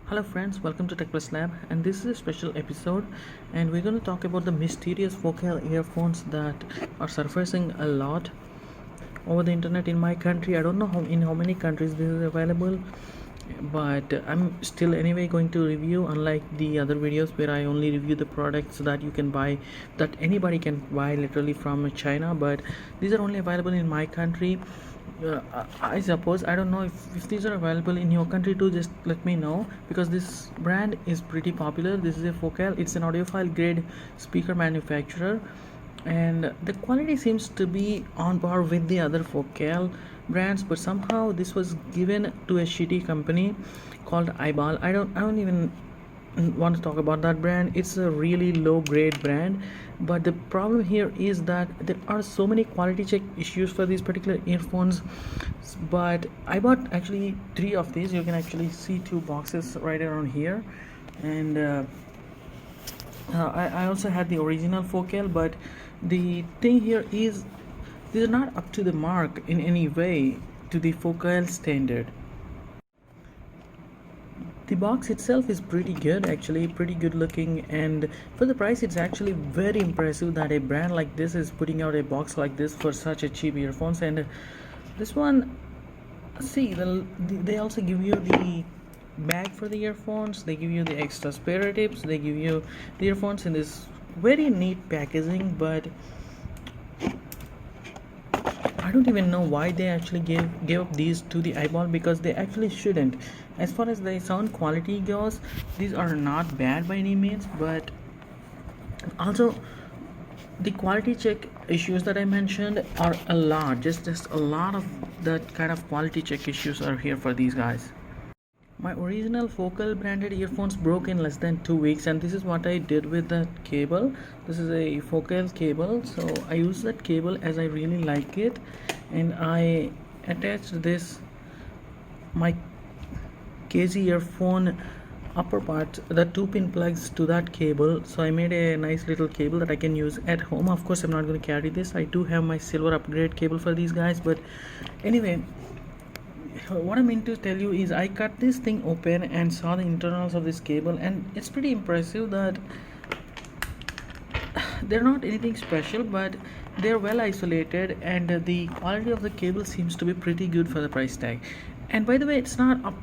Hello friends, welcome to Tech Plus Lab, and this is a special episode, and we're going to talk about the mysterious Focal earphones that are surfacing a lot over the internet in my country. I don't know in how many countries this is available, but I'm still anyway going to review, unlike the other videos where I only review the products that you can buy, that anybody can buy literally from China, but these are only available in my country. I suppose, I don't know if these are available in your country too. Just let me know, because this brand is pretty popular. This is a Focal. It's an audiophile grade speaker manufacturer, and the quality seems to be on par with the other Focal brands, but somehow this was given to a shitty company called Eyeball. I don't even want to talk about that brand. It's a really low grade brand, but the problem here is that there are so many quality check issues for these particular earphones. But I bought actually 3 of these. You can actually see 2 boxes right around here, and I also had the original Focal, but the thing here is these are not up to the mark in any way to the Focal standard. The box itself is pretty good, actually pretty good looking, and for the price it's actually very impressive that a brand like this is putting out a box like this for such a cheap earphones. And this one, see, they also give you the bag for the earphones, they give you the extra spare tips, they give you the earphones in this very neat packaging. But I don't even know why they actually gave up these to the Eyeball, because they actually shouldn't. As far as the sound quality goes, these are not bad by any means, but also the quality check issues that I mentioned are a lot. Just a lot of that kind of quality check issues are here for these guys. My original Focal branded earphones broke in less than 2 weeks, and this is what I did with that cable. This is a Focal cable, so I use that cable as I really like it, and I attached this my KZ earphone upper part, the 2-pin plugs, to that cable. So I made a nice little cable that I can use at home. Of course I'm not going to carry this. I do have my silver upgrade cable for these guys, but anyway, what I mean to tell you is I cut this thing open and saw the internals of this cable, and it's pretty impressive that they're not anything special, but they're well isolated, and the quality of the cable seems to be pretty good for the price tag. And by the way, it's not up,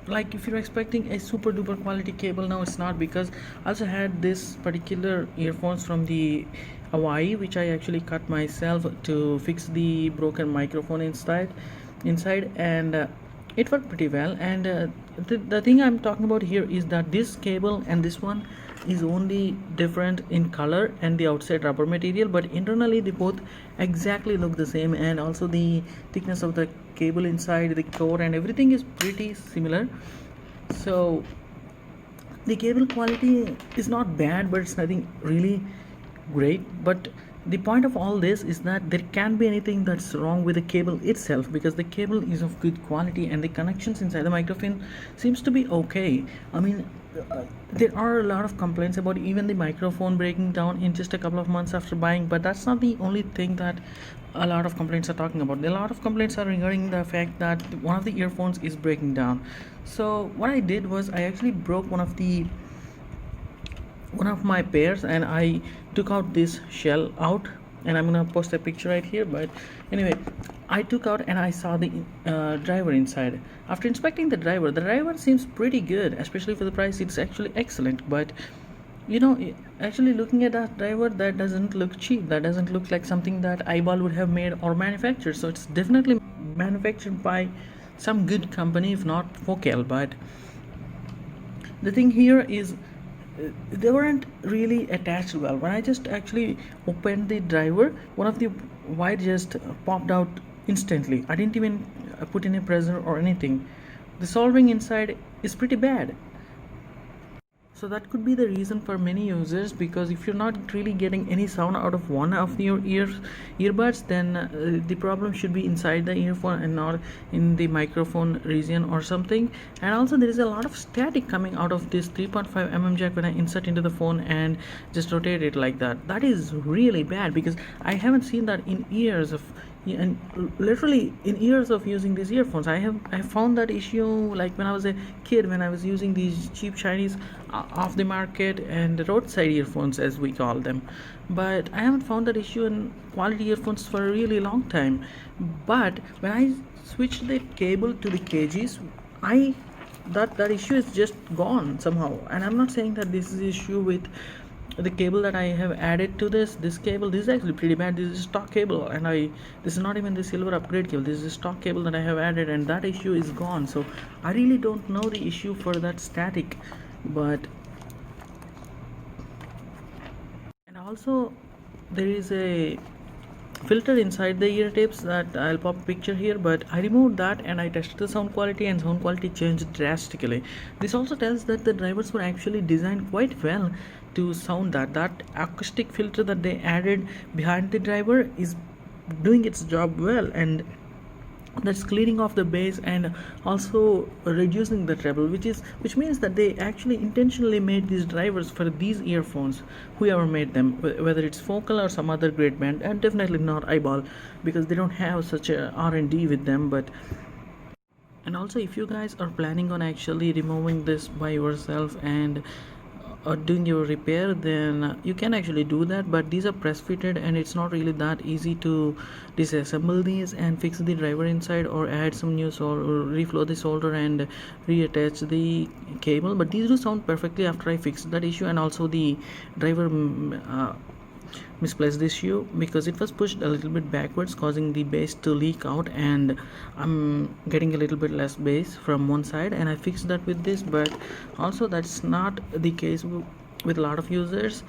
like if you're expecting a super duper quality cable, now it's not, because I also had this particular earphones from the Hawaii, which I actually cut myself to fix the broken microphone inside, and it worked pretty well. And the thing I'm talking about here is that this cable and this one is only different in color and the outside rubber material, but internally they both exactly look the same, and also the thickness of the cable inside the core and everything is pretty similar. So the cable quality is not bad, but it's nothing really great. But the point of all this is that there can't be anything that's wrong with the cable itself, because the cable is of good quality and the connections inside the microphone seems to be okay. I mean, there are a lot of complaints about even the microphone breaking down in just a couple of months after buying, but that's not the only thing that a lot of complaints are talking about. A lot of complaints are regarding the fact that one of the earphones is breaking down. So what I did was I actually broke one of my pairs, and I took out this shell out, and I'm gonna post a picture right here. But anyway, I took out and I saw the driver inside. After inspecting the driver seems pretty good, especially for the price. It's actually excellent. But you know, actually looking at that driver, that doesn't look cheap. That doesn't look like something that Eyeball would have made or manufactured. So it's definitely manufactured by some good company, if not Focal. But the thing here is they weren't really attached well. When I just actually opened the driver, one of the wire just popped out instantly. I didn't even put any pressure or anything. The soldering inside is pretty bad. So that could be the reason for many users, because if you're not really getting any sound out of one of your earbuds, then the problem should be inside the earphone and not in the microphone region or something. And also there is a lot of static coming out of this 3.5 mm jack when I insert into the phone and just rotate it like that. That is really bad, because I haven't seen that in and literally in years of using these earphones, I found that issue like when I was a kid, when I was using these cheap Chinese off the market and roadside earphones as we call them. But I haven't found that issue in quality earphones for a really long time. But when I switched the cable to the kgs, I that issue is just gone somehow. And I'm not saying that this is issue with the cable that I have added to this cable. This is actually pretty bad. This is stock cable, and this is not even the silver upgrade cable. This is a stock cable that I have added, and that issue is gone. So I really don't know the issue for that static. But and also there is a filter inside the ear tips that I'll pop a picture here, but I removed that and I tested the sound quality, and sound quality changed drastically. This also tells that the drivers were actually designed quite well to sound that acoustic filter that they added behind the driver is doing its job well, and that's cleaning off the bass and also reducing the treble, which means that they actually intentionally made these drivers for these earphones, whoever made them, whether it's Focal or some other great band, and definitely not Eyeball, because they don't have such a R&D with them. But and also, if you guys are planning on actually removing this by yourself and doing your repair, then you can actually do that. But these are press fitted, and it's not really that easy to disassemble these and fix the driver inside, or add some new solder, or reflow the solder and reattach the cable. But these do sound perfectly after I fixed that issue. And also the driver misplaced issue because it was pushed a little bit backwards, causing the bass to leak out, and I'm getting a little bit less bass from one side, and I fixed that with this. But also that's not the case with a lot of users.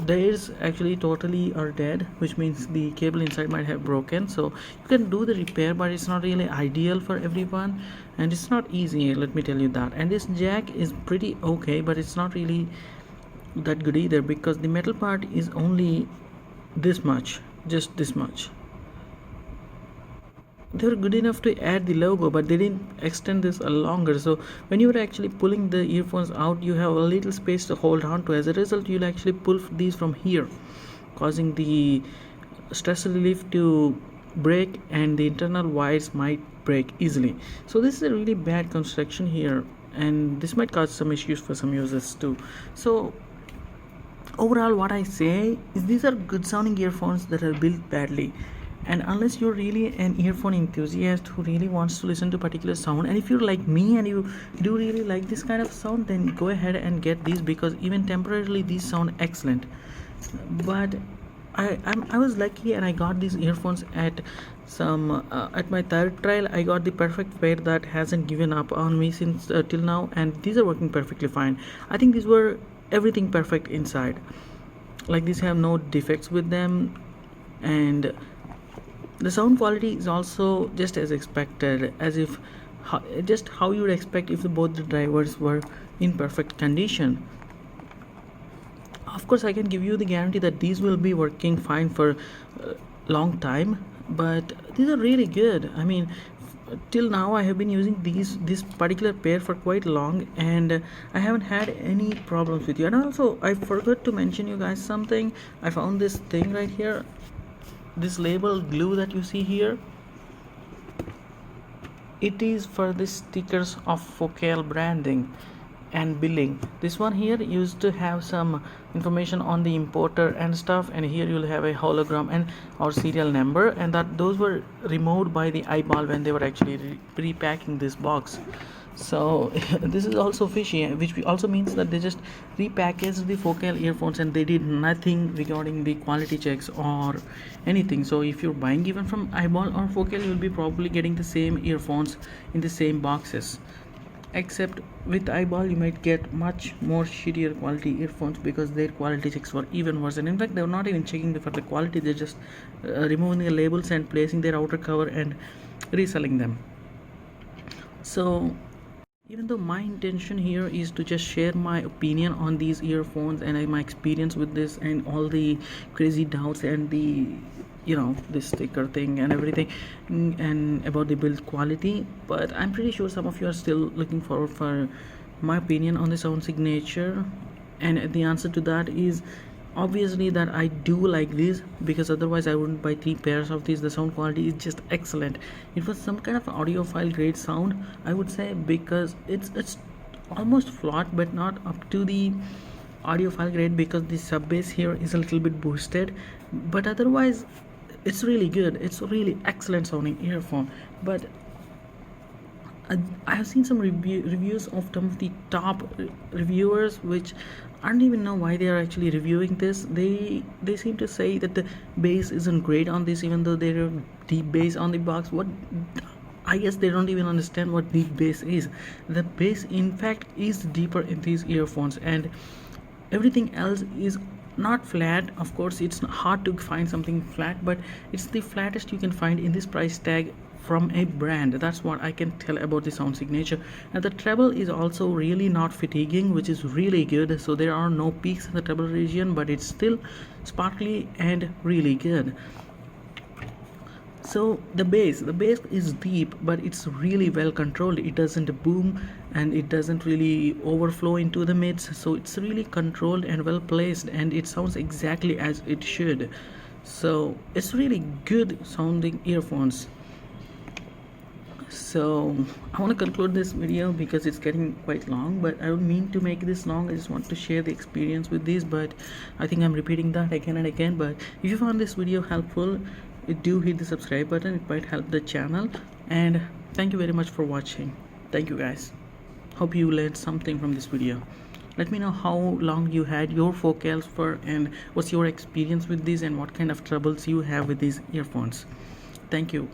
Theirs actually totally are dead, which means the cable inside might have broken. So you can do the repair, but it's not really ideal for everyone, and it's not easy, let me tell you that. And this jack is pretty okay, but it's not really that good either, because the metal part is only this much, just this much. They were good enough to add the logo, but they didn't extend this longer. So when you are actually pulling the earphones out, you have a little space to hold on to. As a result, you'll actually pull these from here, causing the stress relief to break, and the internal wires might break easily. So this is a really bad construction here, and this might cause some issues for some users too. So overall, what I say is these are good sounding earphones that are built badly. And unless you're really an earphone enthusiast who really wants to listen to particular sound, and if you're like me and you do really like this kind of sound, then go ahead and get these, because even temporarily these sound excellent. But I was lucky and I got these earphones at at my third trial. I got the perfect pair that hasn't given up on me since till now, and these are working perfectly fine. I think these were everything perfect inside, like these have no defects with them, and the sound quality is also just as expected, as if just how you would expect if both the drivers were in perfect condition. Of course, I can give you the guarantee that these will be working fine for a long time, but these are really good. I mean, till now I have been using this particular pair for quite long, and I haven't had any problems with you. And also, I forgot to mention you guys something. I found this thing right here, this label glue that you see here. It is for the stickers of Focal branding and billing. This one here used to have some information on the importer and stuff, and here you'll have a hologram and our serial number, and that those were removed by the Eyeball when they were actually pre-packing this box. So this is also fishy, which also means that they just repackaged the Focal earphones and they did nothing regarding the quality checks or anything. So if you're buying even from Eyeball or Focal, you'll be probably getting the same earphones in the same boxes, except with Eyeball you might get much more shittier quality earphones, because their quality checks were even worse. And in fact, they were not even checking for the quality, they're just removing the labels and placing their outer cover and reselling them. So even though my intention here is to just share my opinion on these earphones and my experience with this and all the crazy doubts and the the sticker thing and everything, and about the build quality, but I'm pretty sure some of you are still looking forward for my opinion on the sound signature. And the answer to that is obviously that I do like this, because otherwise I wouldn't buy 3 pairs of these. The sound quality is just excellent. It was some kind of audiophile grade sound, I would say, because it's almost flat but not up to the audiophile grade, because the sub bass here is a little bit boosted, but otherwise it's really good. It's a really excellent sounding earphone. But I have seen some reviews of some of the top reviewers, which I don't even know why they are actually reviewing this. They seem to say that the bass isn't great on this, even though there are deep bass on the box. What, I guess they don't even understand what deep bass is. The bass, in fact, is deeper in these earphones, and everything else is not flat. Of course, it's hard to find something flat, but it's the flattest you can find in this price tag from a brand. That's what I can tell about the sound signature. And the treble is also really not fatiguing, which is really good. So there are no peaks in the treble region, but it's still sparkly and really good. So the bass is deep, but it's really well controlled. It doesn't boom and it doesn't really overflow into the mids, so it's really controlled and well placed, and it sounds exactly as it should. So it's really good sounding earphones. So I want to conclude this video because it's getting quite long, but I don't mean to make this long. I just want to share the experience with these, but I think I'm repeating that again and again. But if you found this video helpful, do hit the subscribe button. It might help the channel. And thank you very much for watching. Thank you guys. Hope you learned something from this video. Let me know how long you had your focals for, and what's your experience with these, and what kind of troubles you have with these earphones. Thank you.